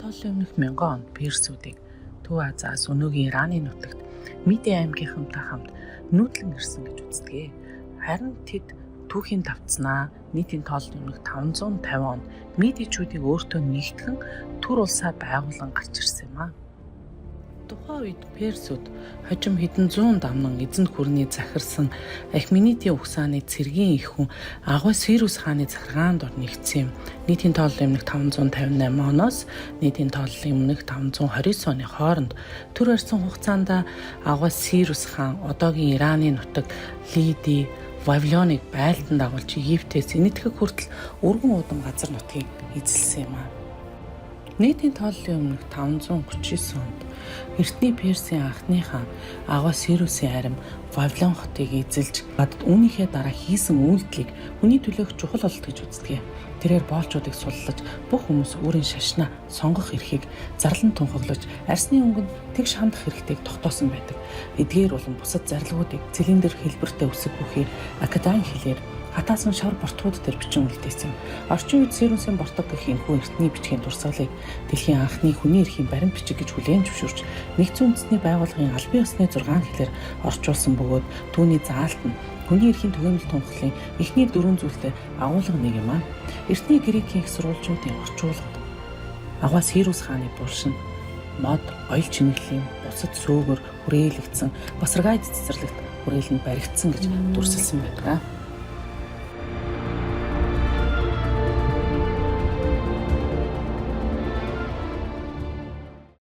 тооллын өмнөх 1000 онд персүүдийг Төв Азиас өнөөгийн Ираны нутагт Миди аймгийнхантай хамт нүүдлэн ирсэн гэж үздэг. Харин тэд түүхийн давтснаа нийтийн тооллын өмнөх 550 онд Мидичүүдийг өөртөө нэгтгэн түр улсаа байгуулан гарч ирсэн юм аа. Тухайн үед персүүд хожим хэдэн зуун дамнан эзэнт гүрний захирсан Ахменидийн угсааны цэргийн их хүн Агуас Сирус хааны захиргаанд ор нэгдсэн юм. Нийтийн тооллын өмнөх 558 оноос нийтийн тооллын өмнөх 529 оны хооронд түр барьсан хугацаанд Агуас Сирус хаан одоогийн Ираны нутаг Лиди, Вавилоныг байлдан дагуулж Египтээс энэтхэг хүртэл өргөн удам газар нутгийг эзэлсэн юм аа. Нийтийн тооллын өмнөх 539 онд Эртний Персийн анхны хаан Агуас Сирусын арим Вавилон хотыг эзэлж гадд үүнийхээ дараа хийсэн үйлдэлийг хүний төлөөх чухал болт гэж үздэг. Тэрээр боолчуудыг суллаж бүх хүмүүс өөрийн шашнаа сонгох эрхийг зарлан тунхаглаж арсны өнгөнд тэгш хандах хэрэгтэйг тогтоосон байдаг. Эдгээр болон бусад зарлигуудыг цилиндр хэлбэртэй үсэг бүхий академи хэлээр хатаасан шар бортууд дээр бичин үлдээсэн. Орчин үед Сирусийн бортог гэх энэхүү эртний бичгийн дурсгалыг дэлхийн анхны хүний эрхийн баримт бичиг гэж хүлээн зөвшөөрч нэгдсэн үндэсний байгууллагын албан ёсны 6 хэлээр орчуулсан бөгөөд түүний заалт нь хүний эрхийн түгээмэл тунхаглалын эхний 4 зүйлтэй агуулга нэг юм аа. Эртний Грекийн их сурвалжуудын орчуулгад Агуас Сирус хааны булшин мод, оёл чингэлийн бусад сөөгөр хүрээлэгдсэн, басаргайд цэцэрлэгт хүрээлэнд баригдсан гэж дүрсэлсэн байдаг.